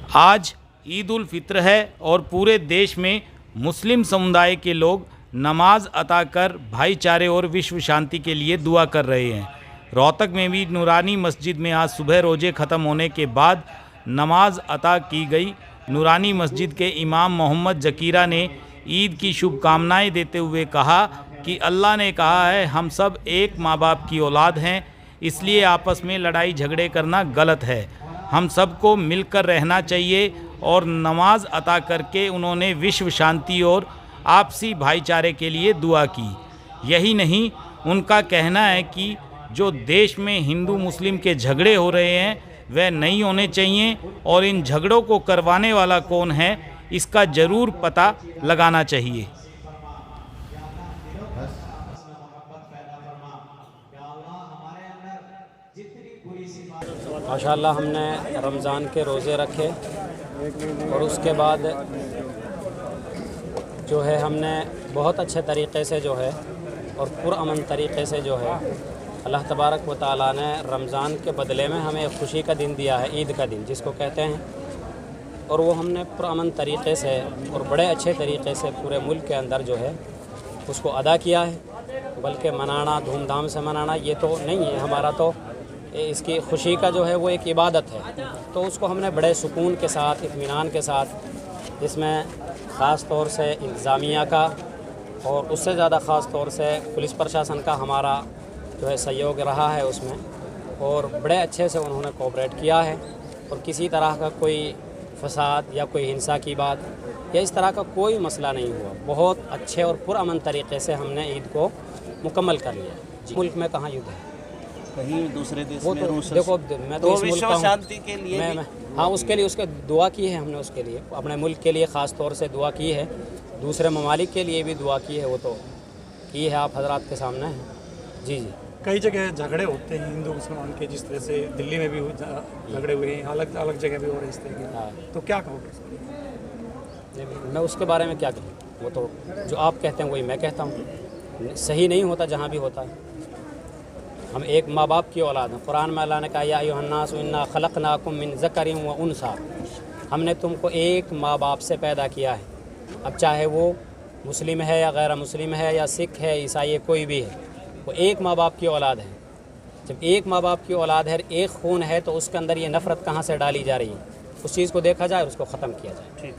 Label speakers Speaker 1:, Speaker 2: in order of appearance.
Speaker 1: आज ईद उल फित्र है और पूरे देश में मुस्लिम समुदाय के लोग नमाज अता कर भाईचारे और विश्व शांति के लिए दुआ कर रहे हैं। रोहतक में भी नूरानी मस्जिद में आज सुबह रोज़े ख़त्म होने के बाद नमाज अता की गई। नूरानी मस्जिद के इमाम मोहम्मद ज़कीरा ने ईद की शुभकामनाएं देते हुए कहा कि अल्लाह ने कहा है हम सब एक माँ बाप की औलाद हैं, इसलिए आपस में लड़ाई झगड़े करना गलत है। हम सबको मिलकर रहना चाहिए और नमाज अता करके उन्होंने विश्व शांति और आपसी भाईचारे के लिए दुआ की। यही नहीं, उनका कहना है कि जो देश में हिंदू मुस्लिम के झगड़े हो रहे हैं वह नहीं होने चाहिए और इन झगड़ों को करवाने वाला कौन है इसका ज़रूर पता लगाना चाहिए।
Speaker 2: माशाअल्लाह हमने रमज़ान के रोज़े रखे और उसके बाद जो है हमने बहुत अच्छे तरीक़े से जो है और पुरअमन तरीक़े से जो है अल्लाह तबारक व तआला ने रमज़ान के बदले में हमें एक खुशी का दिन दिया है, ईद का दिन जिसको कहते हैं, और वो हमने पुरअमन तरीक़े से और बड़े अच्छे तरीक़े से पूरे मुल्क के अंदर जो है उसको अदा किया है। बल्कि मनाना, धूमधाम से मनाना ये तो नहीं है हमारा, तो इसकी खुशी का जो है वो एक इबादत है, तो उसको हमने बड़े सुकून के साथ, इत्मीनान के साथ, जिसमें ख़ास तौर से इंतज़ामिया का और उससे ज़्यादा ख़ास तौर से पुलिस प्रशासन का हमारा जो है सहयोग रहा है उसमें, और बड़े अच्छे से उन्होंने कोऑपरेट किया है और किसी तरह का कोई फसाद या कोई हिंसा की बात या इस तरह का कोई मसला नहीं हुआ। बहुत अच्छे और पुरअमन तरीक़े से हमने ईद को मुकम्मल कर लिया। मुल्क में कहाँ युद्ध है,
Speaker 3: कहीं दूसरे देश
Speaker 2: वो
Speaker 3: में
Speaker 2: तो
Speaker 3: रूस
Speaker 2: देखो, मैं तो इस मुल्क का हूँ,
Speaker 3: शांति के लिए
Speaker 2: मैं हाँ उसके लिए उसके दुआ की है हमने, उसके लिए अपने मुल्क के लिए ख़ास तौर से दुआ की है, दूसरे ममालिक के लिए भी दुआ की है, वो तो की है, आप हजरात के सामने है। जी जी,
Speaker 4: कई जगह झगड़े होते हैं हिंदू मुसलमान के, जिस तरह से दिल्ली में भी झगड़े हुए हैं, अलग अलग जगह भी हो रहे हैं इस तरह के,
Speaker 2: हाँ।
Speaker 4: तो क्या कहोगे?
Speaker 2: मैं उसके बारे में क्या कहूँ, वो तो जो आप कहते हैं वही मैं कहता हूँ, सही नहीं होता जहाँ भी होता है। हम एक माँ बाप की औलाद हैं। कुरान में अल्लाह ने कहा या अय्युहन्नास इन्ना खलक़नाकुम मिन ज़करिन व उन्सा, हमने तुमको एक माँ बाप से पैदा किया है। अब चाहे वो मुस्लिम है या गैर मुस्लिम है या सिख है, ईसाई, कोई भी है, वो एक माँ बाप की औलाद है। जब एक माँ बाप की औलाद है, एक खून है, तो उसके अंदर ये नफ़रत कहाँ से डाली जा रही है, उस चीज़ को देखा जाए और उसको ख़त्म किया जाए। ठीक।